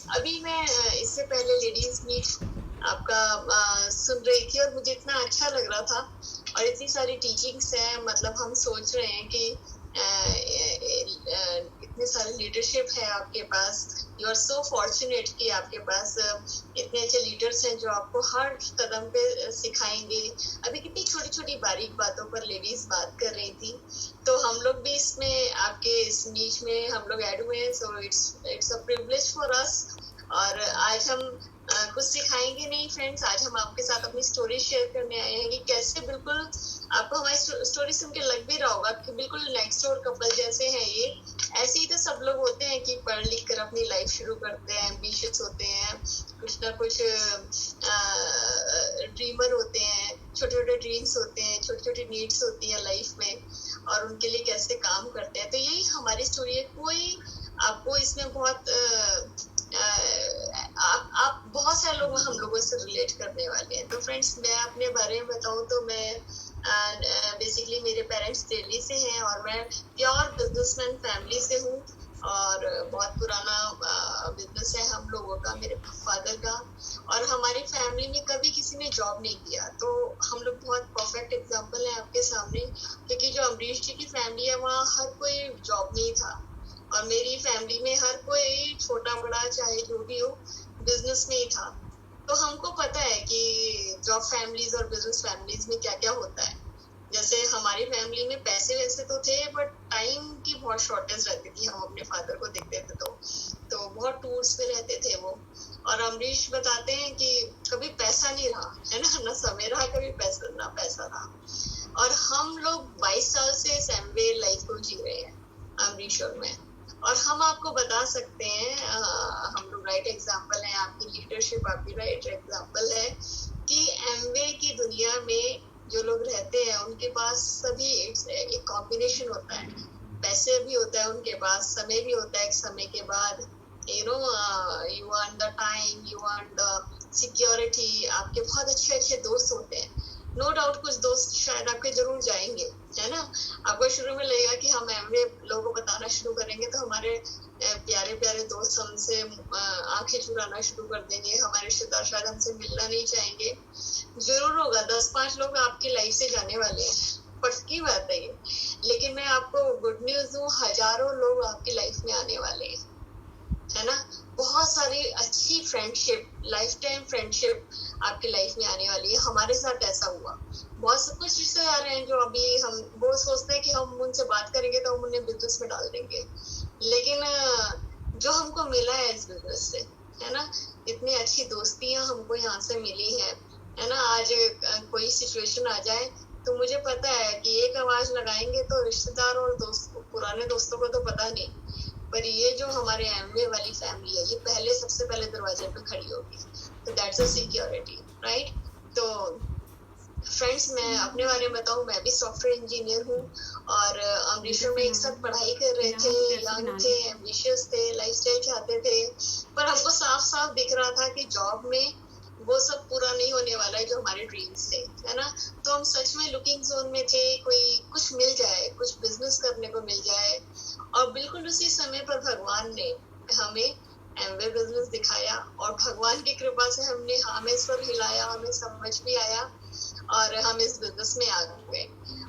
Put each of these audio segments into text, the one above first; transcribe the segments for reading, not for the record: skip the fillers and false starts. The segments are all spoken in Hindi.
अभी मैं इससे पहले लेडीज मीट आपका सुन रही थी और मुझे इतना अच्छा लग रहा था और इतनी सारी टीचिंग्स हैं। मतलब हम सोच रहे हैं कि इतने सारे लीडरशिप है आपके पास। यू आर सो फॉर्चुनेट कि आपके पास इतने अच्छे लीडर्स हैं जो आपको हर कदम पे सिखाएंगे। अभी कितनी छोटी छोटी बारीक बातों पर लेडीज बात कर रही थी, तो हम लोग भी इसमें आपके इस नीच में हम लोग ऐड हुए हैं। So it's a privilege for us. और आज हम कुछ सिखाएंगे नहीं फ्रेंड्स, आज हम आपके साथ अपनी स्टोरी शेयर करने आए हैं कि कैसे बिल्कुल आपको हमारी स्टोरी सुन के लग भी रहा होगा कि बिल्कुल नेक्स्ट डोर कपल जैसे हैं ये। ऐसे ही तो सब लोग होते हैं कि पढ़ लिख कर अपनी लाइफ शुरू करते हैं, एम्बिशियस होते हैं, कुछ ना कुछ ड्रीमर होते हैं, छोटे छोटे ड्रीम्स होते हैं, छोटी छोटी नीड्स होती है लाइफ में और उनके लिए कैसे काम करते हैं। तो यही हमारी स्टोरी है। कोई आपको इसमें बहुत आप बहुत सारे लोग हम लोगों से रिलेट करने वाले हैं। तो फ्रेंड्स, मैं अपने बारे में बताऊं तो मैं बेसिकली मेरे पेरेंट्स दिल्ली से हैं और मैं प्योर बिजनेसमैन फैमिली से हूँ और बहुत पुराना बिजनेस है हम लोगों का, मेरे फादर का। और हमारी फैमिली में कभी किसी ने जॉब नहीं किया, तो हम लोग बहुत परफेक्ट एग्जांपल है आपके सामने। क्योंकि जो अमरीश जी की फैमिली है वहाँ हर कोई जॉब नहीं था और मेरी फैमिली में हर कोई छोटा बड़ा चाहे जो भी हो बिजनेस में ही था। तो हमको पता है कि जॉब फैमिलीज और बिजनेस फैमिलीज में क्या क्या होता है। जैसे हमारी फैमिली में पैसे वैसे तो थे बट टाइम की बहुत शॉर्टेज रहती थी। हम अपने फादर को देखते थे तो बहुत टूर्स पे रहते थे वो। और अमरीश बताते हैं कि कभी पैसा नहीं रहा है ना समय रहा, कभी पैसा रहा। और हम लोग 22 साल से सैमवे लाइफ को जी रहे हैं अमरीश और मैं। और हम आपको बता सकते हैं, हम लोग राइट एग्जाम्पल हैं, आपकी लीडरशिप आपकी राइट एग्जाम्पल है कि एमवे की दुनिया में जो लोग रहते हैं उनके पास सभी एक कॉम्बिनेशन होता है। पैसे भी होता है उनके पास, समय भी होता है एक समय के बाद। You want the time, you want the security. आपके बहुत अच्छे अच्छे दोस्त होते हैं, नो डाउट। कुछ दोस्त शायद आपके जरूर जाएंगे, है ना। आपको शुरू में लगेगा कि हम एमवे लोगों को बताना शुरू करेंगे तो हमारे प्यारे प्यारे दोस्त हमसे आंखें चुराना शुरू कर देंगे, हमारे रिश्तेदार शायद हमसे मिलना नहीं चाहेंगे। जरूर होगा 10-5 लोग आपकी लाइफ से जाने वाले हैं, पक्की बात है ये। लेकिन मैं आपको गुड न्यूज दूं, हजारों लोग आपकी लाइफ में आने वाले हैं, है ना। बहुत सारी अच्छी फ्रेंडशिप, लाइफ टाइम फ्रेंडशिप आपकी लाइफ में आने वाली है। हमारे साथ ऐसा हुआ। बहुत कुछ रिश्तेदार हैं जो अभी हम वो सोचते हैं कि हम उनसे बात करेंगे तो हम उन्हें बिजनेस में डाल देंगे, लेकिन जो हमको मिला है इस बिजनेस से, है ना, इतनी अच्छी दोस्तियां हमको यहाँ से मिली है ना। आज कोई सिचुएशन आ जाए तो मुझे पता है कि एक आवाज लगाएंगे तो रिश्तेदार और दोस्त, पुराने दोस्तों को तो पता नहीं, पर ये जो हमारे एमवे वाली फैमिली है ये पहले सबसे पहले दरवाजे पे खड़ी होगी। तो दैट्स अ सिक्योरिटी, राइट। तो फ्रेंड्स, मैं अपने बारे में बताऊं, मैं भी सॉफ्टवेयर इंजीनियर हूँ और अमरीश में एक साथ पढ़ाई कर रहे थे, यंग थे, एम्बिशियस थे, लाइफस्टाइल चाहते थे। पर हमको साफ साफ दिख रहा था कि जॉब में वो सब पूरा नहीं होने वाला है जो हमारे ड्रीम्स थे, है ना। तो हम सच में लुकिंग जोन में थे, कोई कुछ मिल जाए, कुछ बिजनेस करने को मिल जाए। और बिल्कुल उसी समय पर भगवान ने हमें एमवे बिजनेस दिखाया और भगवान की कृपा से हमने हमें सर हिलाया, हमें समझ भी आया और हम इस बिजनेस में आ गए।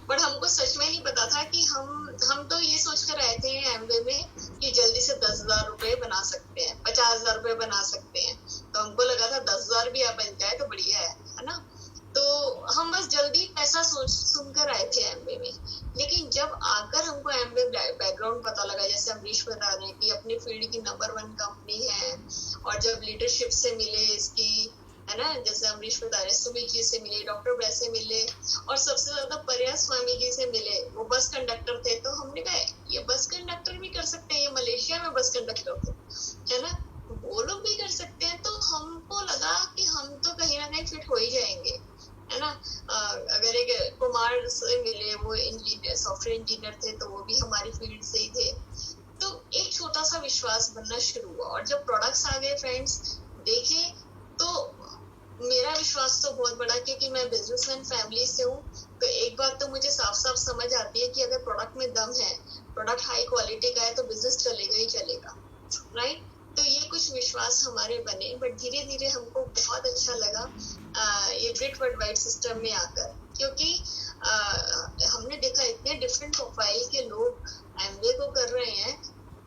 बट हमको सच में नहीं पता था कि हम तो ये सोच कर आए थे एमवे में कि जल्दी से 10,000 रुपए बना सकते हैं, 50,000 रुपए बना सकते हैं। तो हमको लगा था 10,000 भी आप बन जाए तो बढ़िया है ना। तो हम बस जल्दी पैसा सुनकर आए थे एमवे में। लेकिन जब आकर हमको एमवे बैकग्राउंड पता लगा, जैसे अमरीश बता रहे हैं कि अपनी फील्ड की नंबर 1 कंपनी है, और जब लीडरशिप से मिले इसकी, है ना, जैसे अमरीश बता रहे सुमित जी से मिले, डॉक्टर वैसे मिले और सबसे ज्यादा पर्या स्वामी जी से मिले। वो बस कंडक्टर थे, तो हमने कहा ये बस कंडक्टर भी कर सकते हैं, ये मलेशिया में बस कंडक्टर थे, है ना, वो लोग भी कर सकते हैं। तो हमको लगा कि हम तो कहीं ना कहीं फिट हो ही जाएंगे, है ना। अगर एक कुमार से मिले, वो इंजीनियर, सॉफ्टवेयर इंजीनियर थे, तो वो भी हमारी फील्ड से ही थे। तो एक छोटा सा विश्वास बनना शुरू हुआ और जब प्रोडक्ट्स आ गए फ्रेंड्स देखे, तो मेरा विश्वास तो बहुत बड़ा, क्योंकि मैं बिजनेसमैन फैमिली से हूँ। तो एक बात तो मुझे साफ साफ समझ आती है कि अगर प्रोडक्ट में दम है, प्रोडक्ट हाई क्वालिटी का है, तो बिजनेस चलेगा ही चलेगा, राइट। तो ये कुछ विश्वास विश्वास हमारे बने, बट धीरे धीरे हमको बहुत अच्छा लगा ये ब्रिट वर्ल्डवाइड सिस्टम में आकर, क्योंकि हमने देखा इतने डिफरेंट प्रोफाइल के लोग एमबीए को कर रहे हैं,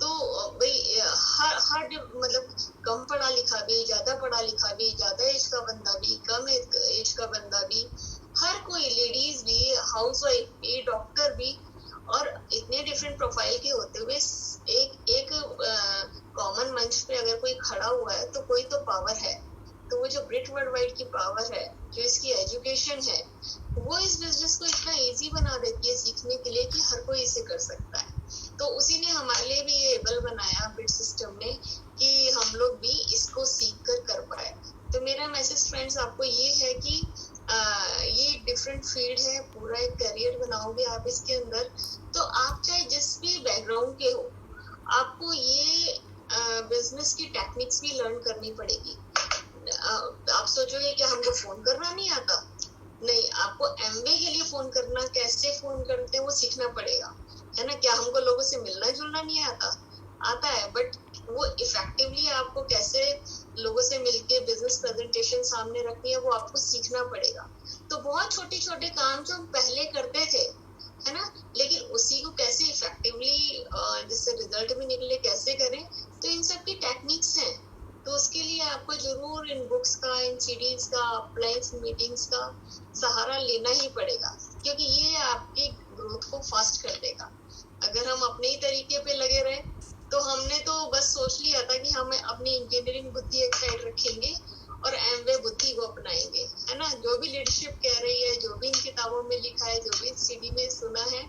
तो भाई हर मतलब कम पढ़ा लिखा भी, ज्यादा पढ़ा लिखा भी, ज्यादा एज का बंदा भी, कम एज का बंदा भी, हर कोई, लेडीज भी, हाउस वाइफ भी, डॉक्टर भी, और इतने डिफरेंट प्रोफाइल के होते हुए एक कॉमन मंच पे अगर कोई खड़ा हुआ है तो कोई तो पावर है। तो वो जो ब्रिट वर्ल्डवाइड की पावर है, जो इसकी एजुकेशन है, वो इस बिजनेस को इतना इजी बना देती है सीखने के लिए कि हर कोई इसे कर सकता है। तो उसी ने हमारे लिए भी ये एबल बनाया ब्रिट सिस्टम ने कि हम लोग भी इसको सीख कर पाए। तो मेरा मैसेज फ्रेंड्स आपको ये है कि ये डिफरेंट फील्ड है, पूरा एक करियर बनाओगे आप इसके अंदर, तो आप चाहे जिस भी बैकग्राउंड के हो, आपको ये बिजनेस की टेक्निक्स भी लर्न करनी पड़ेगी। आप सोचोगे कि हमको फोन करना नहीं आता, नहीं, आपको एमबीए के लिए फोन करना, कैसे फोन करते हैं वो सीखना पड़ेगा, है ना। क्या हमको लोगों से मिलना जुलना नहीं आता? आता है, बट वो इफेक्टिवली आपको कैसे लोगों से मिलके बिजनेस प्रेजेंटेशन सामने रखनी है वो आपको सीखना पड़ेगा। तो बहुत छोटे छोटे काम जो हम पहले करते थे, है ना, लेकिन उसी को कैसे इफेक्टिवली जिससे रिजल्ट भी निकले कैसे करें, तो इन सब की टेक्निक्स हैं। तो उसके लिए आपको जरूर इन बुक्स का, इन सीडीज का, ऑफलाइन मीटिंग्स का सहारा लेना ही पड़ेगा, क्योंकि ये आपकी ग्रोथ को फास्ट कर देगा। अगर हम अपने ही तरीके पे लगे रहे, तो हमने तो बस सोच लिया था कि हम अपनी इंजीनियरिंग बुद्धि एक साइड रखेंगे और एमवे बुद्धि को अपनाएंगे, है ना। जो भी लीडरशिप कह रही है, जो भी इन किताबों में लिखा है, जो भी सीडी में सुना है,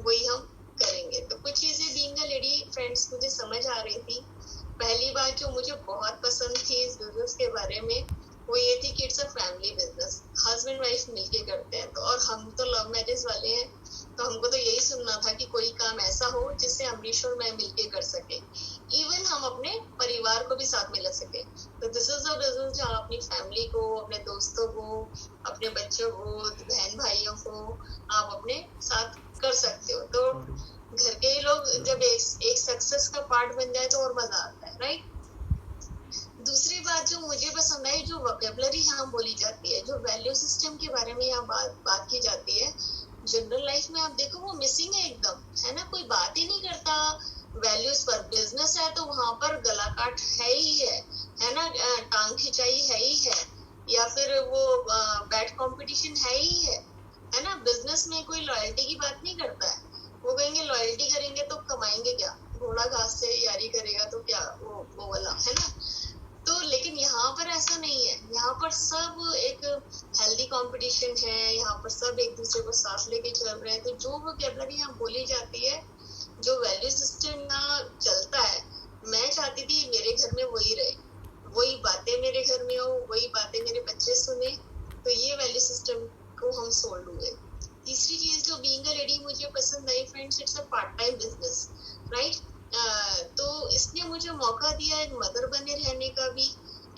वही हम करेंगे। तो कुछ चीजें बीइंग अ लेडी फ्रेंड्स मुझे समझ आ रही थी। पहली बात जो मुझे बहुत पसंद थी इस बिजनेस के बारे में, वो ये थी कि it's a family business, husband wife मिलके करते हैं। तो और हम तो लव मैरिज वाले हैं, तो हमको तो यही सुनना था कि कोई काम ऐसा हो जिससे अमरीश और मैं मिलके कर सके, इवन हम अपने परिवार को भी साथ में ला सके। तो दिस इज अ बिजनेस जहाँ अपनी फैमिली को, अपने दोस्तों को, अपने बच्चों को, बहन भाइयों को आप अपने साथ कर सकते हो। तो घर के ही लोग जब एक सक्सेस का पार्ट बन जाए तो और मजा आता है, राइट। दूसरी बात जो मुझे पसंद आई, जो वोकैबुलरी यहाँ बोली जाती है, जो वैल्यू सिस्टम के बारे में यहाँ बात की जाती है, जनरल लाइफ में आप देखो वो मिसिंग है एकदम, है ना। कोई बात ही नहीं करता वैल्यूज पर। बिजनेस है तो वहां पर गला काट है ही है ना, टांग खिंचाई है ही है, या फिर वो बैड कंपटीशन है ही है ना। बिजनेस में कोई लॉयल्टी की बात नहीं करता है। वो कहेंगे लॉयल्टी करेंगे तो कमाएंगे क्या, घोड़ा घास से यारी करेगा तो क्या, वो वाला, है ना। तो लेकिन यहाँ पर ऐसा नहीं है, यहाँ पर सब एक हेल्दी कंपटीशन है, यहाँ पर सब एक दूसरे को साथ लेके चल रहे हैं। तो जो वोकैबुलरी यहाँ बोली जाती है, जो वैल्यू सिस्टम यहाँ चलता है, मैं चाहती थी मेरे घर में वही रहे, वही बातें मेरे घर में हो, वही बातें मेरे बच्चे सुने। तो ये वैल्यू सिस्टम को हम सोल्ड हुए। तीसरी चीज जो बीइंग अ लेडी मुझे पसंद आई friends, it's a part time business, right. तो इसने मुझे मौका दिया एक मदर बने रहने का भी,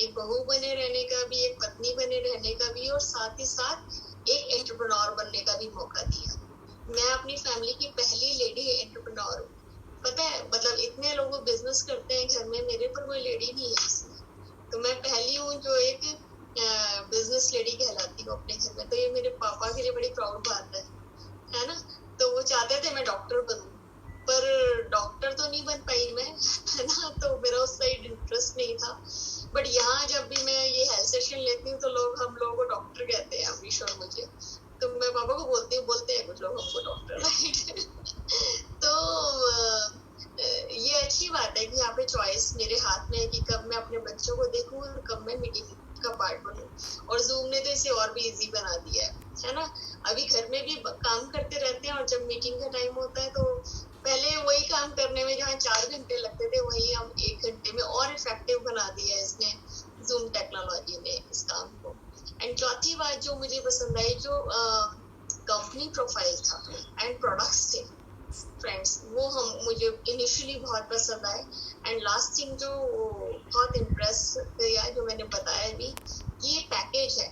एक बहू बने रहने का भी, एक पत्नी बने रहने का भी, और साथ ही साथ एक एंटरप्रेन्योर बनने का भी मौका दिया। मैं अपनी फैमिली की पहली लेडी एंटरप्रेन्योर हूँ, पता है। मतलब इतने लोग बिजनेस करते हैं घर में, मेरे पर कोई लेडी नहीं है इसमें, तो मैं पहली हूँ जो एक बिजनेस लेडी कहलाती हूँ अपने घर में। तो ये मेरे पापा के लिए बड़ी प्राउड बात है ना। तो वो चाहते थे मैं डॉक्टर बनूं, पर डॉक्टर तो नहीं बन पाई मैं, है ना। तो मेरा उस साइड इंटरेस्ट नहीं था। बट यहाँ जब भी मैं ये हेल्थ सेशन लेती हूँ तो हम लोगों को डॉक्टर कहते हैं, अमरीश और मुझे। तो मैं पापा को बोलते हैं कुछ लोग हमको डॉक्टर, राइट। तो ये अच्छी बात है कि यहाँ पे चॉइस मेरे हाथ में है कि कब मैं अपने बच्चों को देखूं और कब मैं मीटिंग का पार्ट बनूं। और जूम ने तो इसे और भी इजी बना दिया है ना। अभी घर में भी काम करते रहते हैं, और जब मीटिंग का टाइम होता है तो पहले वही काम करने में जहाँ 4 घंटे लगते थे, वही हम 1 घंटे में और इफेक्टिव बना दिया है इसने, जूम टेक्नोलॉजी ने, इस काम को। एंड चौथी बात जो मुझे पसंद आई, जो कंपनी प्रोफाइल था एंड प्रोडक्ट्स थे फ्रेंड्स, वो मुझे इनिशियली बहुत पसंद आए। एंड लास्ट थिंग जो बहुत इम्प्रेस किया, जो मैंने बताया भी, ये पैकेज है।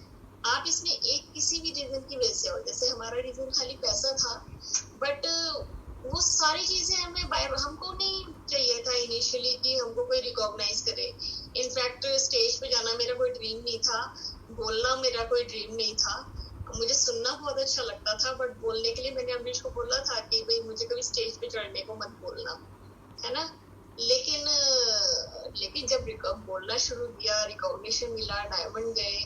आप इसमें एक किसी भी रीजन की वजह से हो, जैसे हमारा रीजन खाली पैसा था, बट वो सारी चीजें हमको नहीं चाहिए था इनिशियली कि हमको कोई रिकॉग्नाइज करे, इनफैक्ट स्टेज पे जाना मेरा कोई ड्रीम नहीं था, बोलना मेरा कोई ड्रीम नहीं था। मुझे सुनना बहुत अच्छा लगता था, बट बोलने के लिए मैंने अमरीश को बोला था कि भाई मुझे कभी स्टेज पे चढ़ने को मत बोलना, है ना। लेकिन जब बोलना शुरू किया, रिकॉग्निशन मिला, डायमंड गए,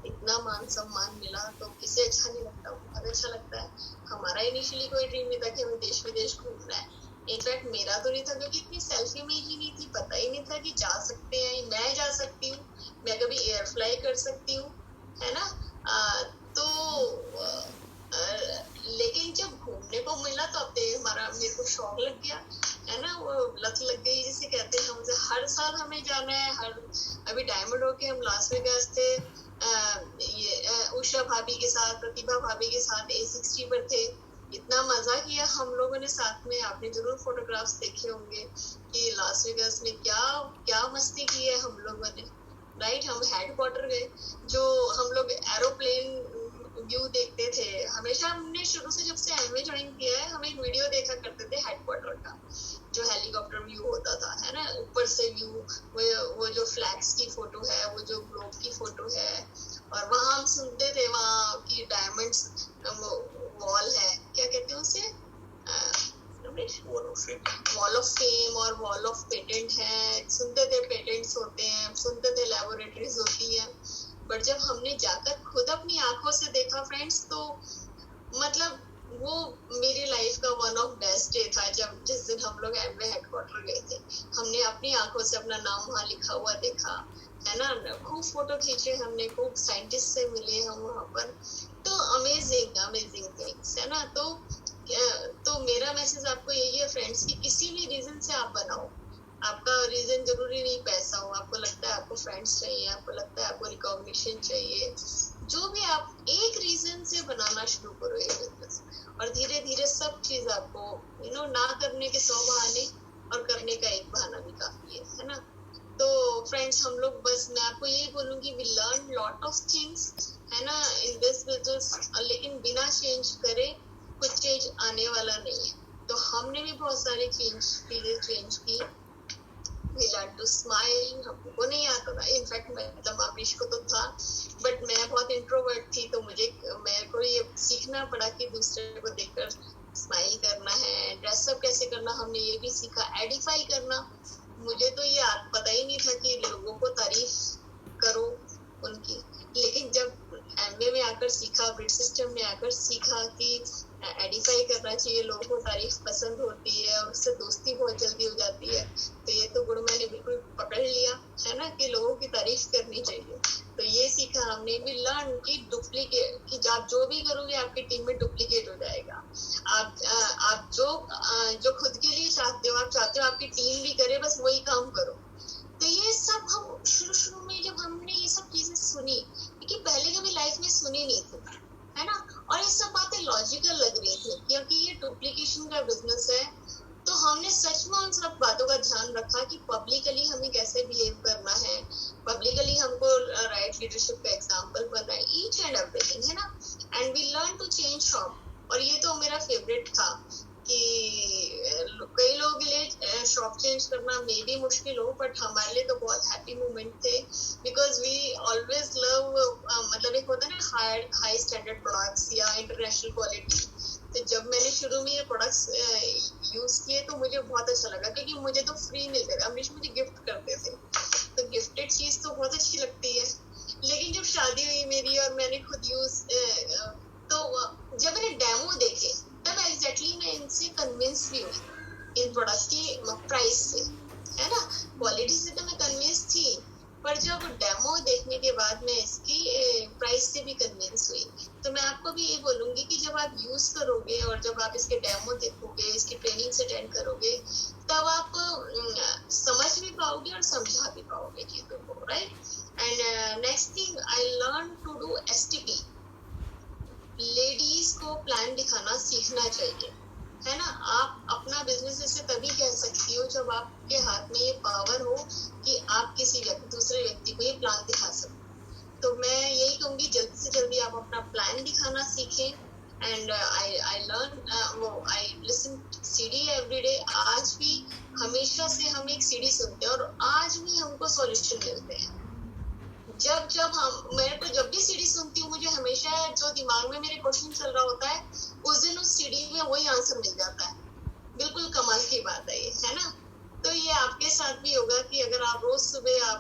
इतना मान सम्मान मिला, तो किसे अच्छा नहीं लगता, बहुत अच्छा लगता है। हमारा इनिशियली कोई ड्रीम नहीं था कि हमें देश विदेश घूमना है। इनफैक्ट मेरा तो नहीं था, क्योंकि इतनी सेल्फ इमेज ही नहीं थी, पता ही नहीं था कि जा सकते हैं, मैं जा सकती हूँ, मैं कभी एयर फ्लाई कर सकती हूँ, है ना। लेकिन जब घूमने को मिला तो अब मेरे को शौक लग गया, है ना, वो लत लग गई जिसे कहते हैं। हमसे हर साल हमें जाना है, अभी डायमंड होके हम लास वेगास थे, उषा भाभी के साथ, प्रतिभा भाभी के साथ A60 पर थे। इतना मजा किया हम लोगों ने साथ में, आपने जरूर फोटोग्राफ्स देखे होंगे कि लास वेगास में क्या क्या मस्ती की है हम लोगों ने, राइट। हम हेडक्वार्टर गए, जो हम लोग एरोप्लेन व्यू देखते थे हमेशा। हमने शुरू से, जब से एमए ज्वाइन किया है, हम एक वीडियो देखा करते थे हेडक्वार्टर का, जो हेलीकॉप्टर व्यू होता था, है ना, ऊपर से व्यू, वो जो फ्लैग्स की फोटो है, वो जो ग्लोब की फोटो है, और वहां हम सुनते थे वहां की डायमंड्स वॉल है, क्या कहते हैं उसे, वॉल ऑफ फेम और वॉल ऑफ पेटेंट है, सुनते थे पेटेंट्स होते हैं, सुनते थे लैबोरेटरीज होती है। बट जब हमने जाकर खुद अपनी आंखों से देखा फ्रेंड्स, तो मतलब वो मेरी लाइफ का वन ऑफ बेस्ट डे था, जब जिस दिन हम लोग एमवे हेडक्वार्टर गए थे। हमने अपनी आंखों से अपना नाम वहाँ लिखा हुआ देखा, है ना, खूब फोटो खींचे हमने, खूब साइंटिस्ट से मिले हम वहाँ पर। तो अमेजिंग थिंग्स, है ना। तो मेरा मैसेज आपको यही है फ्रेंड्स, कि किसी भी रीजन से आप बनाओ, आपका रीजन जरूरी नहीं पैसा हो, आपको लगता है आपको फ्रेंड्स चाहिए, आपको लगता है आपको रिकॉग्निशन चाहिए, जो भी, आप एक रीजन से बनाना शुरू करो ये बिजनेस, और धीरे धीरे सब चीज आपको ना करने के 100 बहाने और करने का एक बहाना भी काफी है ना। तो फ्रेंड्स, हम लोग, बस मैं आपको यही बोलूंगी, we learn lot of things, है ना, इन दिस बिजनेस, लेकिन बिना चेंज करे कुछ चेंज आने वाला नहीं है। तो हमने भी बहुत सारी चीजें चेंज की। We learned to smile, हमको नहीं आता था, इनफैक्ट अमरीश को तो था, बट मैं बहुत इंट्रोवर्ट थी, तो मेरे को ये सीखना पड़ा कि दूसरे को देखकर स्माइल करना है, ड्रेसअप कैसे करना, हमने ये भी सीखा, एडिफाई करना। मुझे तो ये पता ही नहीं था कि लोगों को तारीफ करो उनकी, लेकिन जब एमबीए में आकर सीखा, ब्रिट सिस्टम में आकर सीखा कि एडिफाई करना चाहिए, लोगों को तारीफ पसंद होती है और उससे दोस्ती बहुत जल्दी हो जाती है। तो ये तो गुण मैंने बिल्कुल पकड़ लिया, है ना, कि लोगों की तारीफ करनी चाहिए। तो ये सीखा हमने भी, लर्न कि डुप्लीकेट, कि आप जो भी करोगे आपकी टीम में डुप्लीकेट हो जाएगा। आप जो खुद के लिए चाहते हो, आप चाहते हो आपकी टीम भी करे, बस वही काम करो। तो ये सब हम शुरू में जब हमने ये सब चीजें सुनी, क्योंकि पहले कभी लाइफ में सुनी नहीं थी, है ना, और ये सब बातें लॉजिकल लग रही थी, क्योंकि ये डुप्लीकेशन का बिजनेस है। तो हमने सच में उन सब बातों का ध्यान रखा कि पब्लिकली हमें कैसे बिहेव करना है, पब्लिकली हमको राइट लीडरशिप का एग्जांपल बनना है, ईच एंड एवरीथिंग, है ना। And we learn to change shop, और ये तो मेरा फेवरेट था कि कई लोगों के लिए शॉप चेंज करना मे भी मुश्किल हो, बट हमारे लिए तो बहुत हैप्पी मोमेंट थे, बिकॉज वी ऑलवेज लव, मतलब एक होता है ना हाई स्टैंडर्ड प्रोडक्ट्स या इंटरनेशनल क्वालिटी। तो जब मैंने शुरू में ये प्रोडक्ट्स यूज किए तो मुझे बहुत अच्छा लगा, क्योंकि मुझे तो फ्री मिलते थे, अमरीश मुझे गिफ्ट करते थे, तो गिफ्टेड चीज तो बहुत अच्छी लगती है। लेकिन जब शादी हुई मेरी और मैंने खुद यूज, तो जब मैंने डेमो देखे तब एग्जैक्टली मैं इनसे कन्विंस भी हुई, इन प्रोडक्ट्स की प्राइस से, है ना, क्वालिटी से तो मैं कन्विंस थी, पर जब डेमो देखने के बाद मैं इसकी प्राइस से भी कन्विंस हुई। तो मैं आपको भी ये बोलूंगी कि जब आप यूज करोगे और जब आप इसके डेमो देखोगे, इसकी ट्रेनिंग अटेंड करोगे, तब आप समझ भी पाओगे और समझा भी पाओगे चीजों को, right. And next thing, I learn to do STP। Ladies को प्लान दिखाना सीखना चाहिए, है ना। आप अपना बिजनेस ऐसे तभी कह सकती हो जब आपके हाथ में ये पावर हो कि आप किसी दूसरे व्यक्ति को ये प्लान दिखा सको। तो मैं यही कहूंगी, जल्दी से जल्दी आप अपना प्लान दिखाना सीखें। And I listen CD every day. आज भी हमेशा से हम एक CD सुनते हैं और आज भी हमको सॉल्यूशन मिलते हैं। मैं तो जब भी सीडी सुनती हूँ, मुझे हमेशा जो दिमाग में मेरे क्वेश्चन चल रहा होता है, उस दिन उस सीडी में वही आंसर मिल जाता है। बिल्कुल कमाल की बात है ये, है ना? तो ये आपके साथ भी होगा कि अगर आप रोज सुबह आप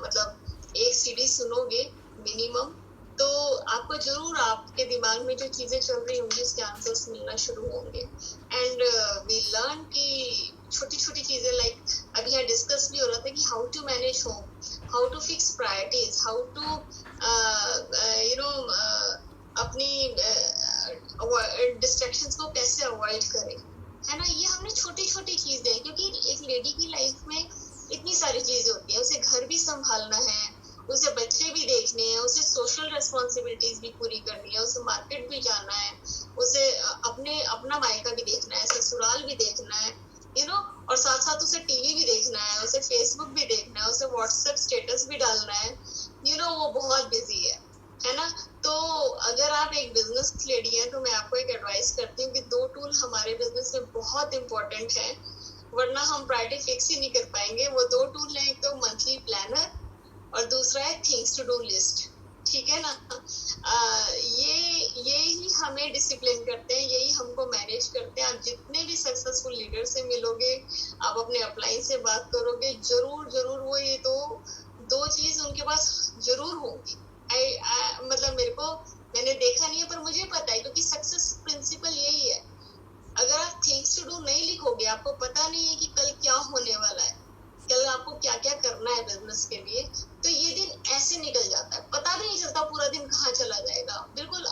मतलब एक सीडी सुनोगे मिनिमम, तो आपको जरूर आपके दिमाग में जो चीजें चल रही होंगी उसके आंसर्स मिलना शुरू होंगे। एंड वी लर्न कि छोटी छोटी चीजें, लाइक अभी यहाँ डिस्कस भी हो रहा था कि how to manage home, how to fix priorities, how to अपनी डिस्ट्रैक्शंस को कैसे अवॉइड करें, है ना? ये हमने छोटी छोटी चीजें, क्योंकि एक लेडी की लाइफ में इतनी सारी चीजें होती है, उसे घर भी संभालना है, उसे बच्चे भी देखने हैं, उसे सोशल रिस्पॉन्सिबिलिटीज भी पूरी करनी है, उसे मार्केट भी जाना है, उसे अपना मायका भी देखना है, ससुराल भी देखना है, और साथ साथ उसे टीवी भी देखना है, उसे फेसबुक भी देखना है, उसे व्हाट्सएप स्टेटस भी डालना है, वो बहुत बिजी है ना? तो अगर आप एक बिजनेस लेडी हैं, तो मैं आपको एक एडवाइस करती हूँ कि 2 टूल हमारे बिजनेस में बहुत इंपॉर्टेंट है, वरना हम प्रायोरिटी फिक्स ही नहीं कर पाएंगे। वो 2 टूल हैं, एक तो मंथली प्लानर और दूसरा है थिंग्स टू डू लिस्ट। ठीक है ना? ये ही हमें डिसिप्लिन करते हैं, यही हमको मैनेज करते हैं। आप जितने भी सक्सेसफुल लीडर से मिलोगे, आप अपने अपलाइन से बात करोगे, जरूर वो ये दो चीज उनके पास जरूर होंगी। मतलब मैंने देखा नहीं है, पर मुझे पता है, क्योंकि सक्सेस प्रिंसिपल यही है। अगर आप थिंग्स टू डू नहीं लिखोगे, आपको पता नहीं है कि कल क्या होने वाला है, कल आपको क्या क्या करना है बिजनेस के लिए, तो ये दिन ऐसे निकल जाता है, पता भी नहीं चलता पूरा दिन कहाँ चला जाएगा। बिल्कुल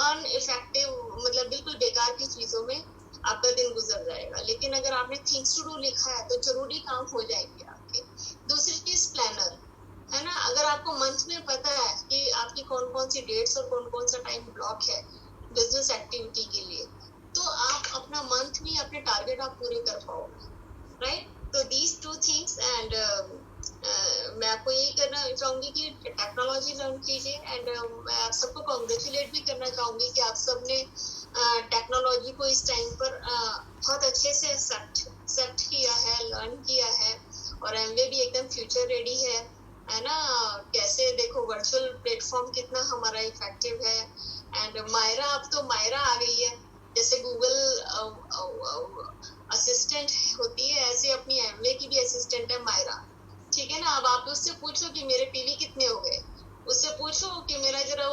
अनइफेक्टिव, मतलब बिल्कुल बेकार की चीजों में आपका दिन गुजर जाएगा। लेकिन अगर आपने थिंग्स टू डू लिखा है तो जरूरी काम हो जाएंगे आपके। दूसरी चीज प्लानर, है ना? अगर आपको मंथ में पता है कि आपकी कौन कौन सी डेट्स और कौन कौन सा टाइम ब्लॉक है बिजनेस एक्टिविटी के लिए, तो आप अपना मंथ में अपने टारगेट आप पूरे कर पाओगे, राइट? तो दीज 2 थिंग्स। एंड मैं आपको यही करना चाहूंगी कि टेक्नोलॉजी लर्न कीजिए। एंड मैं आप सबको कॉन्ग्रेचुलेट भी करना चाहूंगी कि आप सबने टेक्नोलॉजी को इस टाइम पर बहुत अच्छे से एक्सेप्ट किया है, लर्न किया है, और एमवे भी एकदम फ्यूचर रेडी है ना? कैसे देखो वर्चुअल प्लेटफॉर्म कितना हमारा इफेक्टिव है। एंड मायरा, अब तो मायरा आ गई है, जैसे गूगल असिस्टेंट होती है, ऐसे अपनी एमवे की भी असिस्टेंट है मायरा। ठीक है ना? अब आप उससे पूछो कि मेरे पीवी कितने हो गए, उससे पूछो कि मेरा जरा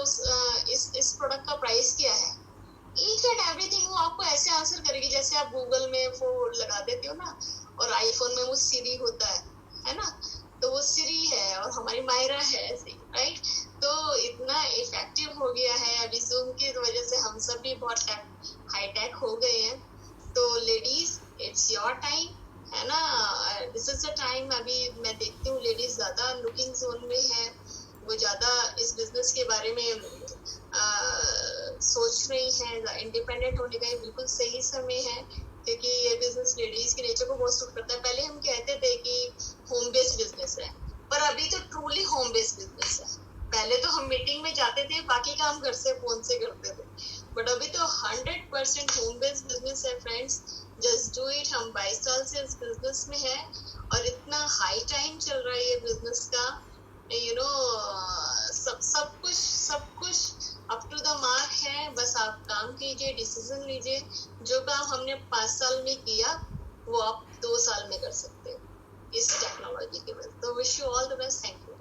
इस प्रोडक्ट का प्राइस क्या है, ईच एंड एवरीथिंग वो आपको ऐसे आंसर करेगी जैसे आप गूगल में वो लगा देते हो ना, और आईफोन में वो सिरी होता है ना? तो वो सिरी है और हमारी मायरा है ऐसे, राइट? तो इतना इफेक्टिव हो गया है अभी जूम की वजह से, हम सब भी बहुत हाई टेक हो गए हैं। तो लेडीज, इट्स योर टाइम, है ना? This is the time. अभी मैं देखती हूँ लेडीज ज्यादा लुकिंग जोन में है, वो ज्यादा इस बिजनेस के बारे में सोच रही है। इंडिपेंडेंट होने का ये बिल्कुल सही समय है, क्योंकि ये बिजनेस लेडीज के नेचर को बहुत सूट करता है। पहले हम कहते थे कि होम बेस्ड बिजनेस है, पर अभी तो ट्रूली होम बेस्ड बिजनेस है। पहले तो हम मीटिंग में जाते थे, बाकी काम घर से फोन से करते थे, बट अभी तो 100% होम बेस्ड बिजनेस है फ्रेंड्स। Just do it. हम 22 साल से इस बिजनेस में है और इतना हाई टाइम चल रहा है ये बिजनेस का, सब कुछ अप टू द मार्क है। बस आप काम कीजिए, डिसीजन लीजिए। जो काम हमने 5 साल में किया वो आप 2 साल में कर सकते हो इस टेक्नोलॉजी के वजह। तो wish you all the best. Thank you.